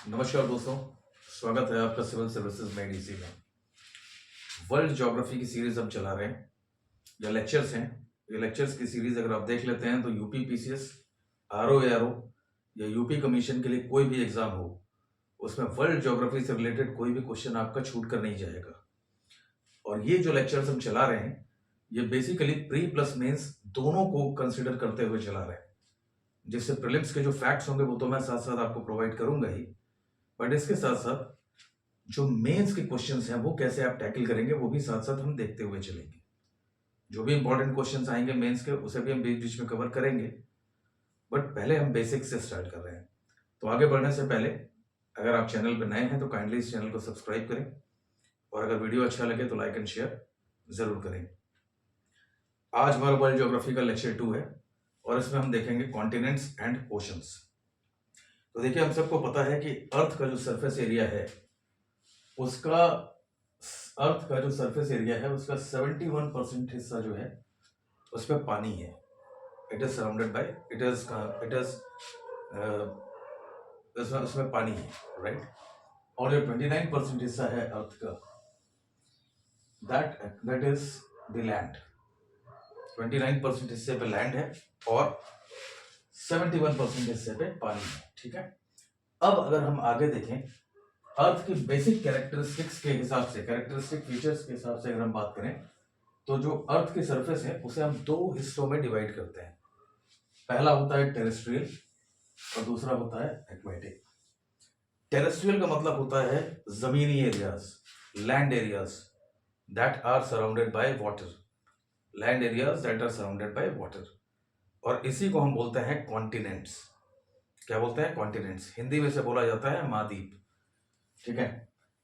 नमस्कार दोस्तों, स्वागत है आपका सिविल सर्विसेज में डीसी में। वर्ल्ड ज्योग्राफी की सीरीज हम चला रहे हैं, या लेक्चर्स हैं। ये लेक्चर्स की सीरीज अगर आप देख लेते हैं तो यूपी पीसीएस, आरओ एआरओ या यूपी कमीशन के लिए कोई भी एग्जाम हो, उसमें वर्ल्ड ज्योग्राफी से रिलेटेड कोई भी क्वेश्चन आपका छूट कर नहीं जाएगा। और ये जो लेक्चर्स हम चला रहे हैं, ये बेसिकली प्री प्लस मेंस दोनों को कंसिडर करते हुए चला रहे हैं। जिससे प्रीलिम्स के जो फैक्ट्स होंगे वो तो मैं साथ साथ आपको प्रोवाइड करूंगा ही, बट इसके साथ साथ जो मेंस के क्वेश्चंस हैं वो कैसे आप टैकल करेंगे वो भी साथ साथ हम देखते हुए चलेंगे। जो भी इंपॉर्टेंट क्वेश्चंस आएंगे मेंस के, उसे भी हम बीच बीच में कवर करेंगे, बट पहले हम बेसिक्स से स्टार्ट कर रहे हैं। तो आगे बढ़ने से पहले अगर आप चैनल पर नए हैं तो काइंडली इस चैनल को सब्सक्राइब करें, और अगर वीडियो अच्छा लगे तो लाइक एंड शेयर जरूर करें। आज हमारा वर्ल्ड ज्योग्राफी का लेक्चर 2 है, और इसमें हम देखेंगे कॉन्टिनेंट्स एंड ओशंस। तो देखिए, हम सबको पता है कि अर्थ का जो सरफेस एरिया है उसका 71% हिस्सा जो है उसमें पानी है। इट इज सराउंडेड बाय उसमें पानी है, राइट। और जो 29% हिस्सा है अर्थ का, दैट इज द लैंड। 29% हिस्से पे लैंड है और 71% हिस्से पे पानी है, ठीक है। अब अगर हम आगे देखें अर्थ की बेसिक कैरेक्टरिस्टिक्स के हिसाब से, कैरेक्टरिस्टिक फीचर्स के हिसाब से अगर हम बात करें तो जो अर्थ की सरफेस है उसे हम दो हिस्सों में डिवाइड करते हैं। पहला होता है टेरेस्ट्रियल और दूसरा होता है एक्वेटिक। टेरेस्ट्रियल का मतलब होता है जमीनी areas, land areas that are surrounded by water, land areas that are surrounded by water. और इसी को हम बोलते हैं कॉन्टिनेंट्स। क्या बोलते हैं? कॉन्टिनेंट्स। हिंदी में से बोला जाता है महाद्वीप, ठीक है।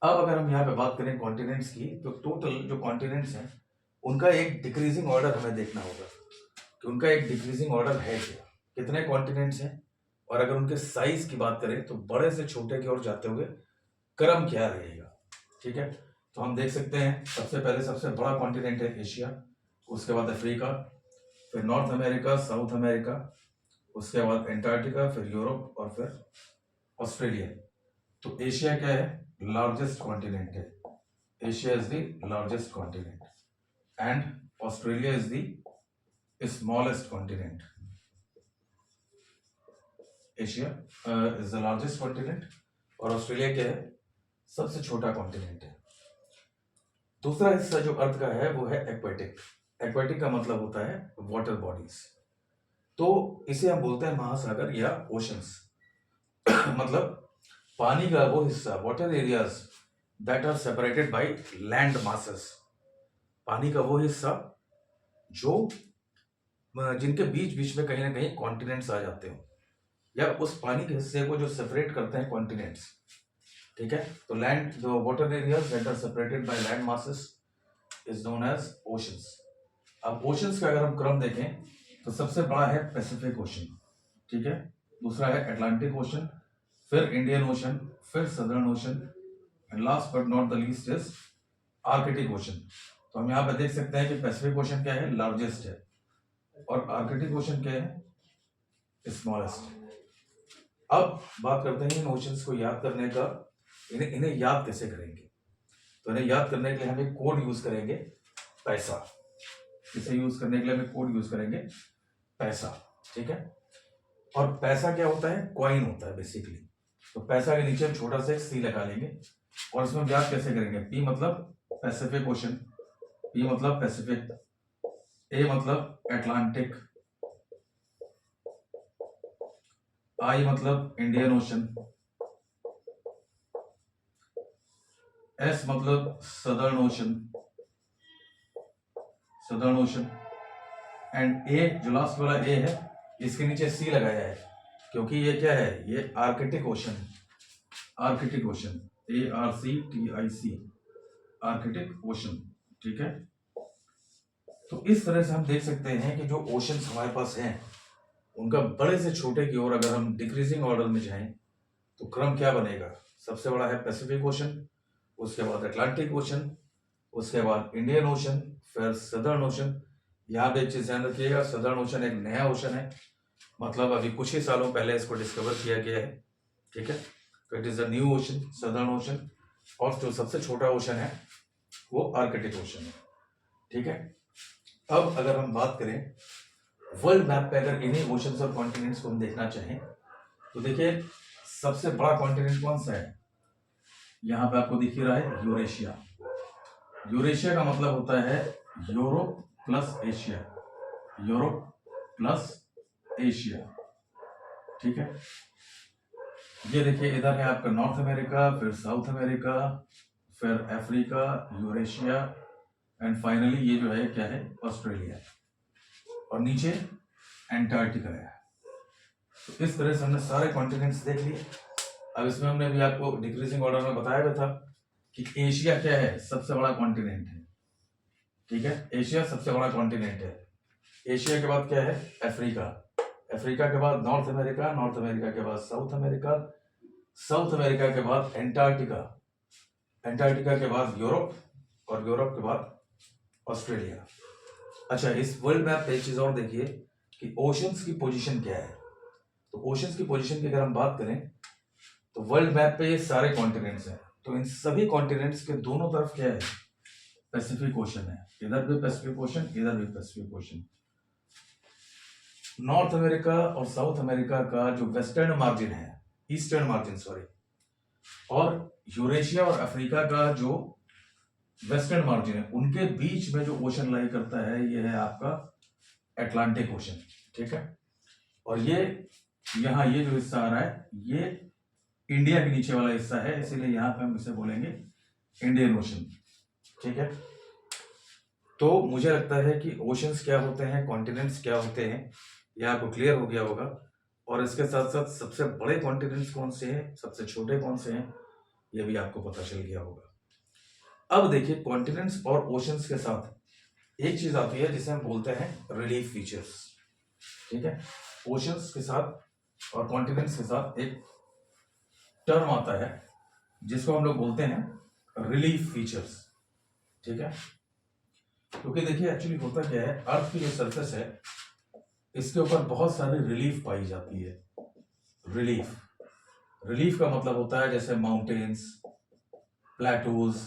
अब अगर हम यहाँ पे बात करें कॉन्टिनेंट्स की, तो टोटल जो कॉन्टिनेंट्स हैं उनका एक डिक्रीजिंग ऑर्डर हमें देखना होगा कि उनका एक डिक्रीजिंग ऑर्डर है क्या, कितने कॉन्टिनेंट्स हैं, और अगर उनके साइज की बात करें तो बड़े से छोटे की ओर जाते हुए क्रम क्या रहेगा, ठीक है। तो हम देख सकते हैं सबसे पहले सबसे बड़ा कॉन्टिनेंट है एशिया, उसके बाद अफ्रीका, फिर नॉर्थ अमेरिका, साउथ अमेरिका, उसके बाद एंटार्क्टिका, फिर यूरोप और फिर ऑस्ट्रेलिया। तो एशिया क्या है? लार्जेस्ट कॉन्टिनेंट है। Asia is the largest continent and Australia is the smallest continent. Asia is the largest continent और ऑस्ट्रेलिया क्या है? सबसे छोटा कॉन्टिनेंट है। दूसरा हिस्सा जो अर्थ का है वो है एक्वेटिक। एक्वेटिक का मतलब होता है वाटर बॉडीज। तो इसे हम बोलते हैं महासागर या ओशंस। मतलब पानी का वो हिस्सा, water areas that are separated by land masses. पानी का वो हिस्सा जो जिनके बीच बीच में कहीं ना कहीं कॉन्टिनेंट्स आ जाते हो, या उस पानी के हिस्से को जो सेपरेट करते हैं कॉन्टिनेंट्स, ठीक है। तो लैंड, जो water areas that are separated by land masses is known as oceans. अब ओशंस का अगर हम क्रम देखें तो सबसे बड़ा है पैसिफिक ओशन, ठीक है। दूसरा है अटलांटिक ओशन, फिर इंडियन ओशन, फिर southern ocean, and last but not the least is Arctic ocean. तो हम यहाँ पे देख सकते हैं कि पैसिफिक ओशन क्या है? लार्जेस्ट है, और आर्कटिक ओशन क्या है? स्मॉलेस्ट। अब बात करते हैं इन ओशंस को याद करने का। इन्हें याद कैसे करेंगे? तो इन्हें याद करने के लिए हम एक कोड यूज करेंगे, पैसा। इसे यूज करने के लिए हम एक कोड यूज करेंगे, पैसा, ठीक है। और पैसा क्या होता है? कॉइन होता है बेसिकली। तो पैसा के नीचे हम छोटा सा सी लगा लेंगे, और इसमें याद कैसे करेंगे? पी मतलब पैसिफिक ओशन, पी मतलब पैसिफिक, ए मतलब अटलांटिक, आई मतलब इंडियन ओशन, एस मतलब southern ocean, southern ocean, and A जो लास्ट वाला ए है इसके नीचे सी लगाया है क्योंकि ये क्या है? ये आर्कटिक ओशन है। Arctic ocean, ARCTIC, Arctic ocean, ठीक है। तो इस तरह से हम देख सकते हैं कि जो ओशंस हमारे पास हैं उनका बड़े से छोटे की ओर अगर हम डिक्रीजिंग ऑर्डर में जाएं तो क्रम क्या बनेगा? सबसे बड़ा है पैसिफिक ओशन, उसके बाद अटलांटिक ओशन, उसके बाद इंडियन ओशन, फिर सदर्न ओशन। यहाँ पे एक चीज ध्यान रखिएगा, सदर्न ओशन एक नया ओशन है, मतलब अभी कुछ ही सालों पहले इसको डिस्कवर किया गया है, ठीक है। तो it is the new ocean, southern ocean, और जो सबसे छोटा ओशन है वो आर्कटिक ओशन है। ठीक है, अब अगर हम बात करें वर्ल्ड मैप पे, अगर इन्हीं ओशंस और कॉन्टिनेंट्स को हम देखना चाहें तो देखिए सबसे बड़ा कॉन्टिनेंट कौन सा है, यहाँ पे आपको दिख ही रहा है यूरेशिया। यूरेशिया का मतलब होता है Europe plus Asia, Europe plus Asia. ठीक है, ये देखिए इधर है आपका नॉर्थ अमेरिका, फिर साउथ अमेरिका, फिर अफ्रीका, यूरेशिया, एंड फाइनली ये जो है क्या है, ऑस्ट्रेलिया, और नीचे एंटार्क्टिका है। तो इस तरह से हमने सारे कॉन्टिनेंट्स देख लिए। अब इसमें हमने भी आपको डिक्रीजिंग ऑर्डर में बताया भी था कि एशिया क्या है, सबसे बड़ा कॉन्टिनेंट है। ठीक है, एशिया सबसे बड़ा कॉन्टिनेंट है। एशिया के बाद क्या है, अफ्रीका, अफ्रीका के बाद नॉर्थ अमेरिका, नॉर्थ अमेरिका के बाद साउथ अमेरिका, साउथ अमेरिका के बाद एंटार्क्टिका, एंटार्क्टिका के बाद यूरोप, और यूरोप के बाद ऑस्ट्रेलिया। अच्छा, इस वर्ल्ड मैप पे एक चीज और देखिए कि ओशंस की पोजीशन क्या है। तो ओशंस की पोजीशन की अगर हम बात करें तो वर्ल्ड मैप पे ये सारे कॉन्टिनेंट्स हैं, तो इन सभी कॉन्टिनेंट्स के दोनों तरफ क्या है, पैसिफिक ओशन है। इधर भी पैसिफिक ओशन, इधर भी पैसिफिक ओशन। नॉर्थ अमेरिका और साउथ अमेरिका का जो वेस्टर्न मार्जिन है, ईस्टर्न मार्जिन सॉरी, और यूरेशिया और अफ्रीका का जो वेस्टर्न मार्जिन है, उनके बीच में जो ओशन लाई करता है ये है आपका अटलांटिक ओशन। ठीक है, और ये यहाँ ये जो हिस्सा आ रहा है ये इंडिया के नीचे वाला हिस्सा है, इसीलिए यहाँ पे हम इसे बोलेंगे इंडियन ओशन। ठीक है, तो मुझे लगता है कि ओशंस क्या होते हैं, कॉन्टिनेंट्स क्या होते हैं, ये आपको क्लियर हो गया होगा। और इसके साथ साथ सबसे बड़े कॉन्टिनेंट्स कौन से हैं, सबसे छोटे कौन से हैं, ये भी आपको पता चल गया होगा। अब देखिए कॉन्टिनेंट्स और ओशंस के साथ एक चीज आती है जिसे हम बोलते हैं रिलीफ फीचर्स। ठीक है, ओशंस के साथ और कॉन्टिनेंट्स के साथ एक टर्म आता है जिसको हम लोग बोलते हैं रिलीफ फीचर्स। ठीक है, क्योंकि देखिए एक्चुअली होता क्या है, अर्थ की जो सरफेस है इसके ऊपर बहुत सारी रिलीफ पाई जाती है। रिलीफ, रिलीफ का मतलब होता है जैसे माउंटेन्स, प्लेटूज,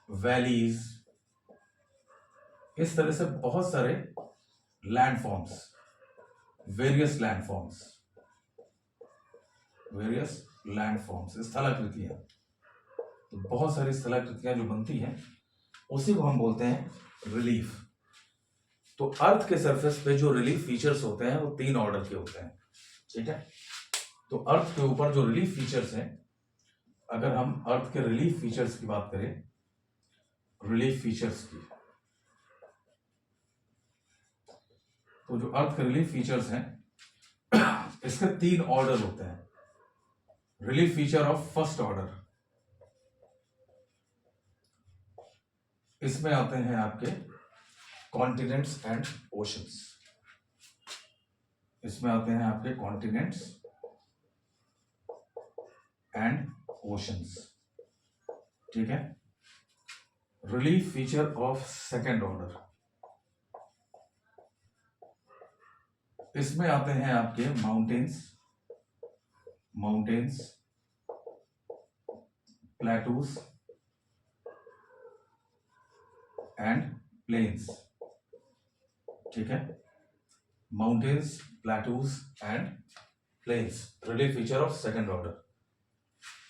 वैलीज, इस तरह से बहुत सारे landforms, various landforms, various landforms, स्थलाकृतियां। तो बहुत सारी स्थलाकृतियां जो बनती हैं उसी को हम बोलते हैं रिलीफ। तो अर्थ के सरफेस पे जो रिलीफ फीचर्स होते हैं वो 3 ऑर्डर के होते हैं। ठीक है, तो अर्थ के ऊपर जो रिलीफ फीचर्स हैं, अगर हम अर्थ के रिलीफ फीचर्स की बात करें, रिलीफ फीचर्स की, तो जो अर्थ के रिलीफ फीचर्स हैं इसके 3 ऑर्डर होते हैं। Relief feature of first order, इसमें आते हैं आपके कॉन्टिनेंट्स एंड ओशंस, इसमें आते हैं आपके कॉन्टिनेंट्स एंड ओशंस। ठीक है, relief feature of second order, इसमें आते हैं आपके mountains, mountains, plateaus and plains. ठीक है, mountains, plateaus and plains, relief feature of second order.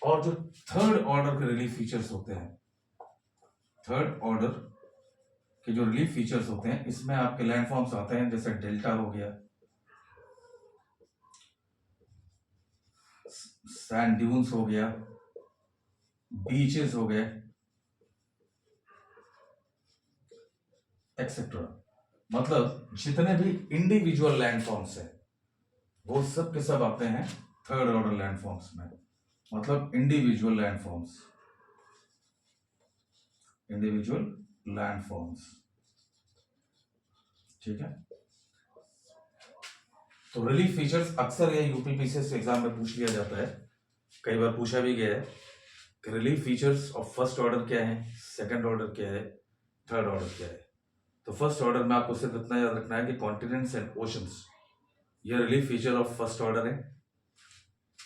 और जो थर्ड ऑर्डर के रिलीफ फीचर्स होते हैं, थर्ड ऑर्डर के जो रिलीफ फीचर्स होते हैं, इसमें आपके लैंडफॉर्म्स आते हैं जैसे डेल्टा हो गया, सैंड ड्यून्स हो गया, बीचेस हो गए, एक्सेट्रा। मतलब जितने भी इंडिविजुअल लैंडफॉर्म्स हैं वो सब के सब आते हैं थर्ड ऑर्डर लैंडफॉर्म्स में। मतलब इंडिविजुअल लैंडफॉर्म्स, इंडिविजुअल लैंडफॉर्म्स। ठीक है, तो रिलीफ फीचर्स अक्सर ये यूपीपीसीएस एग्जाम में पूछ लिया जाता है, कई बार पूछा भी गया है कि relief features of first order क्या है, सेकंड ऑर्डर क्या है, थर्ड ऑर्डर क्या है। तो फर्स्ट ऑर्डर में आपको सिर्फ इतना याद रखना है कि कॉन्टिनेंट्स एंड ओशंस ये relief feature of first order है,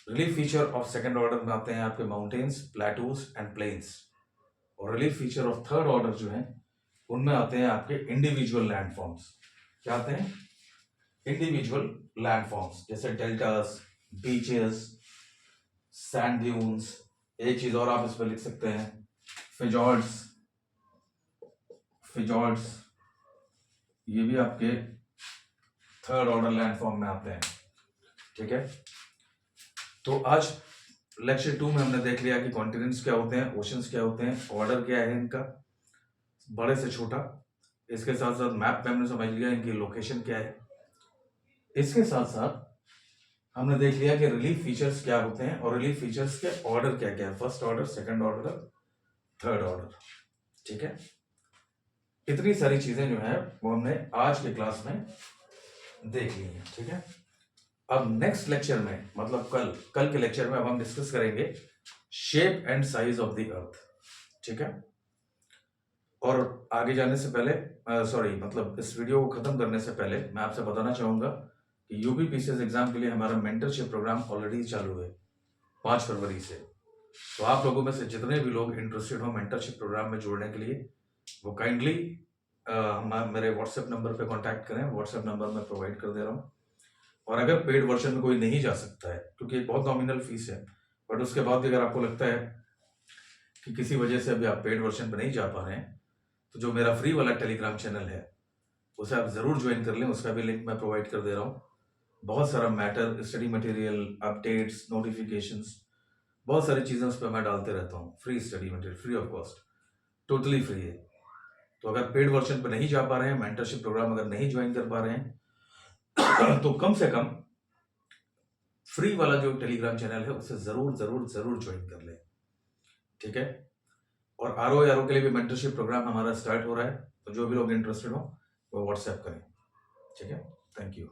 relief feature of second order में आते हैं आपके माउंटेन्स, प्लेटूज एंड प्लेन्स, और relief feature of third order जो है उनमें आते हैं आपके इंडिविजुअल लैंडफॉर्म्स। क्या आते हैं? इंडिविजुअल लैंडफॉर्म्स, जैसे डेल्टास, बीचेस, सैंड ड्यून्स। एक चीज और आप इस पर लिख सकते हैं, फिजॉर्ड्स। फिजॉर्ड्स ये भी आपके थर्ड ऑर्डर लैंडफॉर्म में आते हैं। ठीक है, तो आज लेक्चर 2 में हमने देख लिया कि कॉन्टिनेंट्स क्या होते हैं, ओशंस क्या होते हैं, ऑर्डर क्या है इनका बड़े से छोटा। इसके साथ साथ मैप में हमने समझ लिया इनकी लोकेशन क्या है। इसके साथ साथ हमने देख लिया कि रिलीफ फीचर्स क्या होते हैं और रिलीफ फीचर्स के ऑर्डर क्या क्या है, first order, second order, third order. ठीक है, इतनी सारी चीजें जो है वो हमने आज के क्लास में देख ली है। ठीक है, अब नेक्स्ट लेक्चर में, मतलब कल के लेक्चर में अब हम डिस्कस करेंगे shape and size of the earth. ठीक है, और आगे जाने से पहले मतलब इस वीडियो को खत्म करने से पहले मैं आपसे बताना चाहूंगा कि यूपीपीसीएस एग्जाम के लिए हमारा मेंटरशिप प्रोग्राम ऑलरेडी चालू है 5 फरवरी से। तो आप लोगों में से जितने भी लोग इंटरेस्टेड हो मेंटरशिप प्रोग्राम में जुड़ने के लिए, वो काइंडली मेरे व्हाट्सएप नंबर पे कांटेक्ट करें। व्हाट्सएप नंबर मैं प्रोवाइड कर दे रहा हूँ। और अगर पेड वर्जन में कोई नहीं जा सकता है, क्योंकि बहुत नॉमिनल फीस है, बट उसके बाद भी अगर आपको लगता है कि किसी वजह से अभी आप पेड वर्जन पर नहीं जा पा रहे हैं, तो जो मेरा फ्री वाला टेलीग्राम चैनल है उसे आप ज़रूर ज्वाइन कर लें। उसका भी लिंक मैं प्रोवाइड कर दे रहा हूँ। बहुत सारा matter, study material, updates, notifications, बहुत सारी चीज़ें उस पर मैं डालते रहता हूँ। Free study material, free of cost, totally free है। तो अगर पेड वर्जन पर नहीं जा पा रहे हैं, मेंटरशिप प्रोग्राम अगर नहीं ज्वाइन कर पा रहे हैं, तो कम से कम फ्री वाला जो टेलीग्राम चैनल है उसे ज़रूर ज़रूर ज़रूर ज्वाइन कर लें। ठीक है, और आरओ के लिए भी मेंटरशिप प्रोग्राम हमारा स्टार्ट हो रहा है। तो जो भी लोग इंटरेस्टेड हो वो व्हाट्सएप करें। ठीक है, थैंक यू।